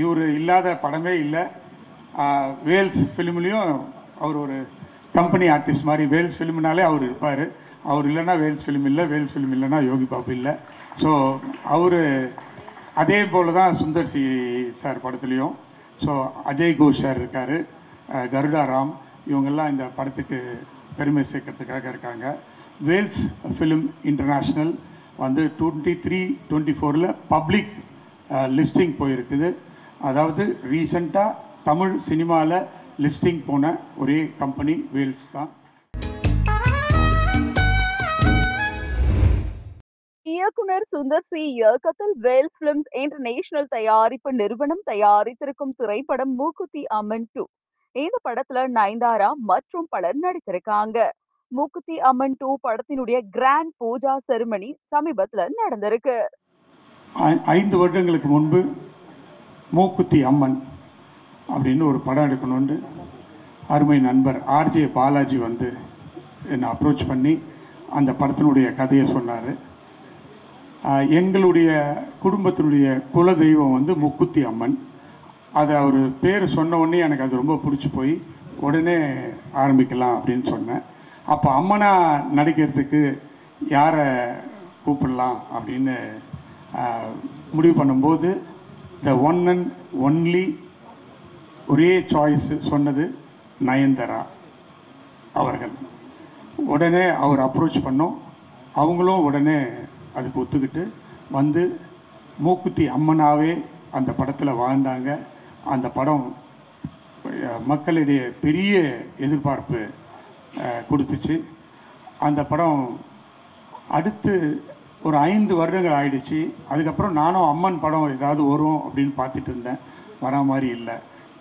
இவர் இல்லாத படமே இல்லை. வேல்ஸ் ஃபிலிம்லேயும் அவர் ஒரு கம்பெனி ஆர்டிஸ்ட் மாதிரி. வேல்ஸ் ஃபிலிம்னாலே அவர் இருப்பார். அவர் இல்லைன்னா வேல்ஸ் ஃபிலிம் இல்லை, வேல்ஸ் ஃபிலிம் இல்லைன்னா யோகி பாபு இல்லை. ஸோ அவர் அதே போல் தான் சுந்தர் சி சார் படத்துலேயும். ஸோ அஜய் கோஷ் சார் இருக்கார், கருடா ராம், இவங்கெல்லாம் இந்த படத்துக்கு பெருமை சேர்க்கறதுக்காக இருக்காங்க. வேல்ஸ் ஃபிலிம் இன்டர்நேஷ்னல் வந்து 23-24 பப்ளிக் லிஸ்டிங் போயிருக்குது. அதாவது ரீசெண்டாக தமிழ் சினிமாவில் லிஸ்டிங் போன ஒரே கம்பெனி வேல்ஸ் தான். இயக்குனர் சுந்தர் சி இயக்கத்தில் வேல்ஸ் பிலிம்ஸ் இன்டர்நேஷனல் தயாரிப்பு நிறுவனம் தயாரித்திருக்கும் திரைப்படம் மூக்குத்தி அம்மன் 2. இந்த படத்துல நயன்தாரா மற்றும் பலர் நடித்திருக்காங்க. மூக்குத்தி அம்மன் 2 படத்தினுடைய கிராண்ட் பூஜா செரிமனி சமீபத்துல நடந்திருக்கு. 5 வருடங்களுக்கு முன்பு மூக்குத்தி அம்மன் அப்படின்னு ஒரு படம் எடுக்கணும்னு அருமை நண்பர் ஆர்ஜே பாலாஜி வந்து என்னை அப்ரோச் பண்ணி அந்த படத்தினுடைய கதையை சொன்னார். எங்களுடைய குடும்பத்தினுடைய குலதெய்வம் வந்து மூக்குத்தி அம்மன். அதை அவர் பேர் சொன்ன உடனே எனக்கு அது ரொம்ப பிடிச்சி போய் உடனே ஆரம்பிக்கலாம் அப்படின்னு சொன்னேன். அப்போ அம்மனாக நடிக்கிறதுக்கு யாரை கூப்பிடலாம் அப்படின்னு முடிவு பண்ணும்போது த ஒன் அண்ட் ஒன்லி ஒரே சாய்ஸ் சொன்னது நயன்தாரா அவர்கள். உடனே அவர் அப்ரோச் பண்ணோம். அவங்களும் உடனே அதுக்கு ஒத்துக்கிட்டு வந்து மூக்குத்தி அம்மனாவே அந்த படத்தில் வாழ்ந்தாங்க. அந்த படம் மக்களிடையே பெரிய எதிர்பார்ப்பு கொடுத்துச்சு. அந்த படம் அடுத்து ஒரு 5 வருடங்கள் ஆயிடுச்சு. அதுக்கப்புறம் நானும் அம்மன் படம் ஏதாவது வரும் அப்படின்னு பார்த்துட்டு இருந்தேன். வரா மாதிரி இல்லை.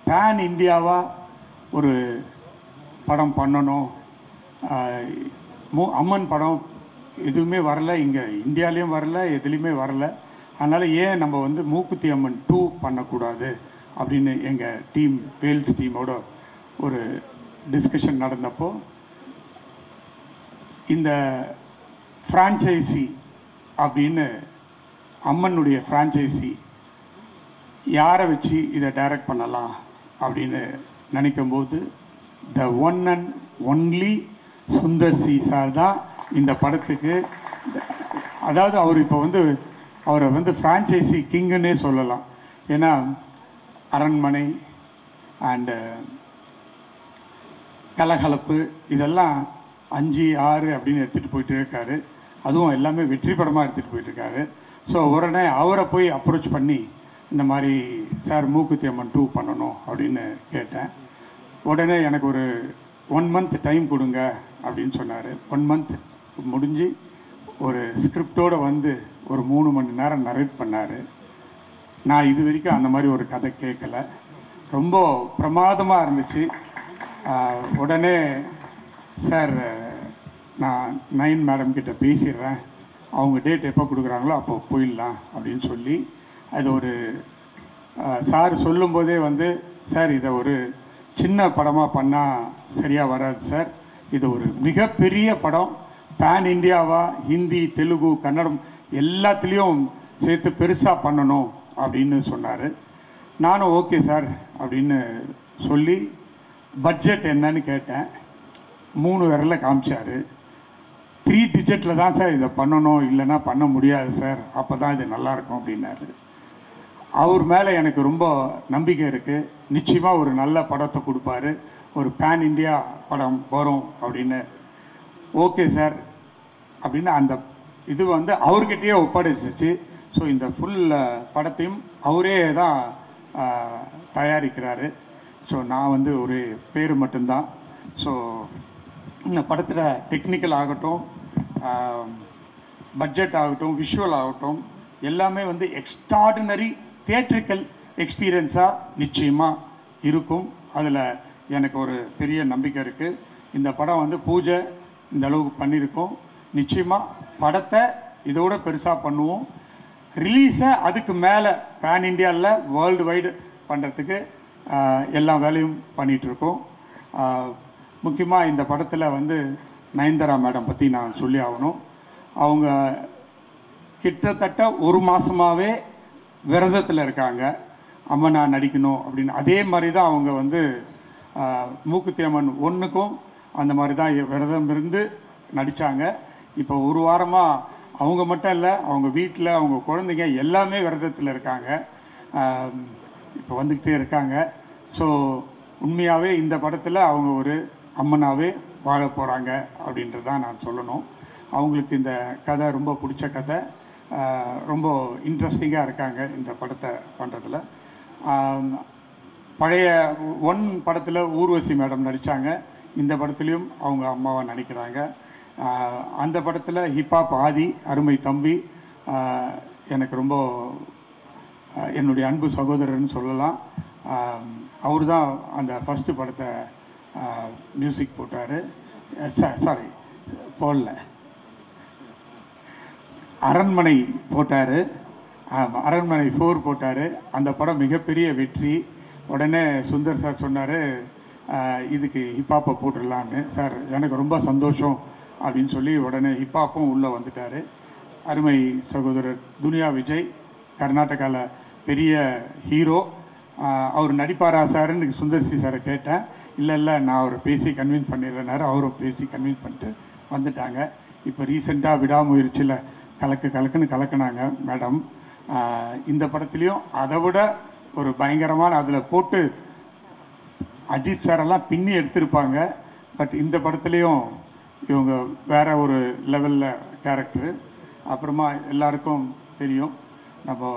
பேன் இந்தியாவாக ஒரு படம் பண்ணணும். அம்மன் படம் எதுவுமே வரல, இங்கே இந்தியாலேயும் வரல, எதுலேயுமே வரல. அதனால் ஏன் நம்ம வந்து மூக்குத்தி அம்மன் 2 பண்ணக்கூடாது அப்படின்னு எங்கள் டீம் வேல்ஸ் டீமோட ஒரு டிஸ்கஷன் நடந்தப்போ இந்த ஃப்ரான்ச்சைசி அப்படின்னு அம்மனுடைய ஃப்ரான்ச்சைசி யாரை வச்சு இதை டைரக்ட் பண்ணலாம் அப்படின்னு நினைக்கும்போது the one and only Sundar C sir தான் இந்த படத்துக்கு. அதாவது அவர் இப்போ வந்து அவரை வந்து ஃப்ரான்ச்சைசி கிங்குன்னே சொல்லலாம். ஏன்னா அரண்மனை அண்டு கலகலப்பு இதெல்லாம் 5, 6 அப்படின்னு எடுத்துகிட்டு போயிட்டு இருக்காரு. அதுவும் எல்லாமே வெற்றி படமாக எடுத்துகிட்டு போயிட்டுருக்காரு. ஸோ உடனே அவரை போய் அப்ரோச் பண்ணி இந்த மாதிரி சார் மூக்குத்தி அம்மன் 2 பண்ணணும் அப்படின்னு கேட்டேன். உடனே எனக்கு ஒரு 1 month டைம் கொடுங்க அப்படின்னு சொன்னார். 1 month முடிஞ்சு ஒரு ஸ்கிரிப்டோடு வந்து ஒரு 3 மணி நேரம் நரேட் பண்ணார். நான் இது வரைக்கும் அந்த மாதிரி ஒரு கதை கேட்கல. ரொம்ப பிரமாதமாக இருந்துச்சு. உடனே சார் நான் நயன் மேடம் கிட்ட பேசிடுறேன், அவங்க டேட் எப்போ கொடுக்குறாங்களோ அப்போ போயிடலாம் அப்படின்னு சொல்லி அது ஒரு சார் சொல்லும்போதே வந்து சார் இதை ஒரு சின்ன படமாக பண்ணால் சரியாக வராது சார், இது ஒரு மிகப்பெரிய படம், பேன் இந்தியாவாக ஹிந்தி, தெலுங்கு, கன்னடம் எல்லாத்துலேயும் சேர்த்து பெருசாக பண்ணணும் அப்படின்னு சொன்னார். நானும் ஓகே சார் அப்படின்னு சொல்லி பட்ஜெட் என்னன்னு கேட்டேன். 3 விரல காமிச்சார். 3 டிஜிட்டில் தான் சார் இதை பண்ணணும், இல்லைன்னா பண்ண முடியாது சார், அப்போ தான் இது நல்லாயிருக்கும் அப்படின்னாரு. அவர் மேலே எனக்கு ரொம்ப நம்பிக்கை இருக்குது. நிச்சயமாக ஒரு நல்ல படத்தை கொடுப்பாரு, ஒரு பேன் இந்தியா படம் வரும் அப்படின்னு. ஓகே சார் அப்படின்னு அந்த இது வந்து அவர்கிட்டயே ஒப்படைச்சிச்சு. ஸோ இந்த ஃபுல் படத்தையும் அவரே தான் தயாரிக்கிறாரு. ஸோ நான் வந்து ஒரு பேர் மட்டும்தான். ஸோ இந்த படத்தில் டெக்னிக்கல் ஆகட்டும், பட்ஜெட் ஆகட்டும், விஷுவல் ஆகட்டும் எல்லாமே வந்து எக்ஸ்ட்ராடினரி தியேட்ரிக்கல் எக்ஸ்பீரியன்ஸாக நிச்சயமாக இருக்கும். அதில் எனக்கு ஒரு பெரிய நம்பிக்கை இருக்குது. இந்த படம் வந்து பூஜை இந்த அளவுக்கு பண்ணியிருக்கோம். நிச்சயமாக படத்தை இதோட பெருசாக பண்ணுவோம். ரிலீஸை அதுக்கு மேலே பேன் இண்டியாவில் வேர்ல்டு வைடு பண்ணுறதுக்கு எல்லா வேலையும் பண்ணிகிட்ருக்கோம். முக்கியமாக இந்த படத்தில் வந்து நயன்தாரா மேடம் பற்றி நான் சொல்லி ஆகணும். அவங்க கிட்டத்தட்ட 1 மாதமாகவே விரதத்தில் இருக்காங்க. அம்மனா நடிக்கணும் அப்படின்னு. அதே மாதிரி தான் அவங்க வந்து மூக்குத்தி அம்மன் 1க்கும் அந்த மாதிரி தான் விரதம் இருந்து நடித்தாங்க. இப்போ ஒரு வாரமாக அவங்க மட்டும் இல்லை, அவங்க வீட்டில் அவங்க குழந்தைங்க எல்லாமே விரதத்தில் இருக்காங்க, இப்போ வந்துக்கிட்டே இருக்காங்க. ஸோ உண்மையாகவே இந்த படத்தில் அவங்க ஒரு அம்மனாகவே வாழ போகிறாங்க அப்படின்றது தான் நான் சொல்லணும். அவங்களுக்கு இந்த கதை ரொம்ப பிடிச்ச கதை, ரொம்ப இன்ட்ரெஸ்டிங்காக இருக்காங்க இந்த படத்தை பண்ணுறதுல. பழைய 1 படத்தில் ஊர்வசி மேடம் நடித்தாங்க, இந்த படத்துலேயும் அவங்க அம்மாவை நடிக்கிறாங்க. அந்த படத்தில் ஹிப்ஹாப் ஆதி அருமை தம்பி எனக்கு ரொம்ப என்னுடைய அன்பு சகோதரர்னு சொல்லலாம். அவர் தான் அந்த ஃபஸ்ட்டு படத்தை மியூசிக் போட்டார். சாரி, போடல, அரண்மனை போட்டார். அரண்மனை 4 போட்டார். அந்த படம் மிகப்பெரிய வெற்றி. உடனே சுந்தர் சார் சொன்னார், இதுக்கு ஹிப்ஹாப்பை போட்டுடலான்னு. சார் எனக்கு ரொம்ப சந்தோஷம் அப்படின்னு சொல்லி உடனே ஹிப்ஹாப்பும் உள்ளே வந்துட்டார். அருமை சகோதரர் துனியா விஜய் கர்நாடகாவில் பெரிய ஹீரோ, அவர் நடிப்பாரா சார்ன்னு சுந்தர்சி சாரை கேட்டேன். இல்லை நான் அவரை பேசி கன்வின்ஸ் பண்ணிடுறேனாரு. அவரும் பேசி கன்வின்ஸ் பண்ணிட்டு வந்துட்டாங்க. இப்போ ரீசெண்டாக விடாமுயற்சியில் கலக்குன்னு கலக்குனாங்க மேடம். இந்த படத்துலேயும் அதை விட ஒரு பயங்கரமான, அதில் போட்டு அஜித் சாரெல்லாம் பின்னி எடுத்திருப்பாங்க. பட் இந்த படத்துலேயும் இவங்க வேறு ஒரு லெவலில் கேரக்டரு. அப்புறமா எல்லாருக்கும் தெரியும், நம்ம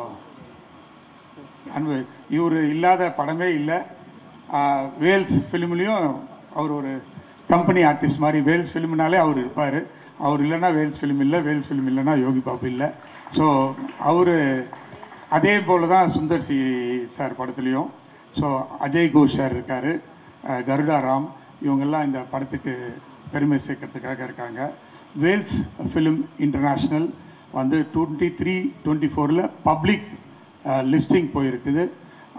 இவர் இல்லாத படமே இல்லை. வேல்ஸ் ஃபிலிம்லேயும் அவர் ஒரு கம்பெனி ஆர்டிஸ்ட் மாதிரி, வேல்ஸ் ஃபிலிம்னாலே அவர் இருப்பார். அவர் இல்லைன்னா வேல்ஸ் ஃபிலிம் இல்லை, வேல்ஸ் ஃபிலிம் இல்லைன்னா யோகி பாபு இல்லை. ஸோ அவர் அதே போல் தான் சுந்தர் சி சார் படத்துலேயும். ஸோ அஜய் கோஷ் சார் இருக்கார், கருடா ராம், இவங்கெல்லாம் இந்த படத்துக்கு பெருமை சேர்க்கறதுக்காக இருக்காங்க. வேல்ஸ் ஃபிலிம் இன்டர்நேஷ்னல் வந்து 23-24 பப்ளிக் லிஸ்டிங் போயிருக்குது.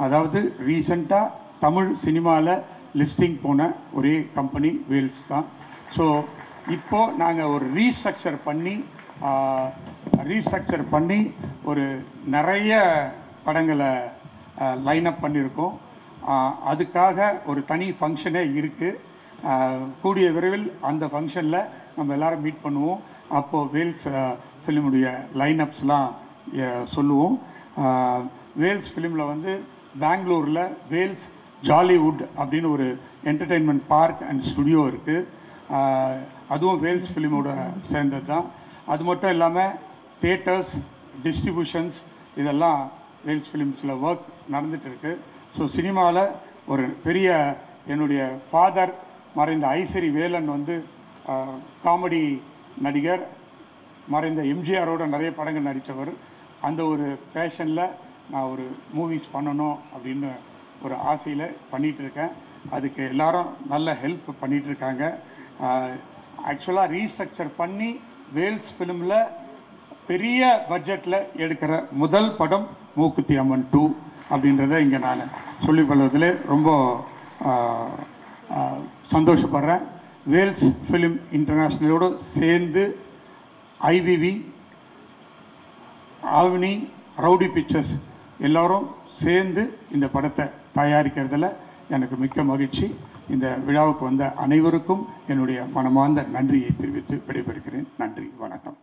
அதாவது ரீசண்டாக தமிழ் சினிமாவில் லிஸ்டிங் போன ஒரே கம்பெனி வேல்ஸ் தான். ஸோ இப்போது நாங்கள் ஒரு ரீஸ்ட்ரக்சர் பண்ணி ஒரு நிறைய படங்களை லைனப் பண்ணியிருக்கோம். அதுக்காக ஒரு தனி ஃபங்க்ஷனே இருக்குது. கூடிய விரைவில் அந்த ஃபங்க்ஷனில் நம்ம எல்லோரும் மீட் பண்ணுவோம். அப்போது வேல்ஸ் ஃபிலிமுடைய லைனப்ஸ்லாம் சொல்லுவோம். வேல்ஸ் ஃபிலிமில் வந்து பெங்களூரில் வேல்ஸ் ஜாலிவுட் அப்படின்னு ஒரு என்டர்டெயின்மெண்ட் பார்க் அண்ட் ஸ்டுடியோ இருக்குது. அதுவும் வேல்ஸ் ஃபிலிமோட சேர்ந்தது தான். அது மட்டும் இல்லாமல் தியேட்டர்ஸ், டிஸ்ட்ரிபியூஷன்ஸ், இதெல்லாம் வேல்ஸ் ஃபிலிம்ஸில் ஒர்க் நடந்துகிட்டு இருக்குது. ஸோ சினிமாவில் ஒரு பெரிய, என்னுடைய ஃபாதர் மறைந்த ஐசரி வேலன் வந்து காமெடி நடிகர், மறைந்த எம்ஜிஆரோட நிறைய படங்கள் நடித்தவர். அந்த ஒரு பேஷனில் நான் ஒரு மூவிஸ் பண்ணணும் அப்படின்னு ஒரு ஆசையில் பண்ணிகிட்ருக்கேன். அதுக்கு எல்லாரும் நல்ல ஹெல்ப் பண்ணிகிட்ருக்காங்க. ஆக்சுவலாக ரீஸ்ட்ரக்சர் பண்ணி வேல்ஸ் ஃபிலிமில் பெரிய பட்ஜெட்டில் எடுக்கிற முதல் படம் மூக்குத்தி அம்மன் 2 அப்படின்றத இங்கே நான் சொல்லிக்கொள்வதில் ரொம்ப சந்தோஷப்படுறேன். வேல்ஸ் ஃபிலிம் இன்டர்நேஷ்னலோடு சேர்ந்து ஐவிவி, ஆவணி, ரவுடி பிக்சர்ஸ் எல்லோரும் சேர்ந்து இந்த படத்தை தயாரிக்கிறதுல எனக்கு மிக்க மகிழ்ச்சி. இந்த விழாவுக்கு வந்த அனைவருக்கும் என்னுடைய மனமார்ந்த நன்றியை தெரிவித்து விடைபெறுகிறேன். நன்றி, வணக்கம்.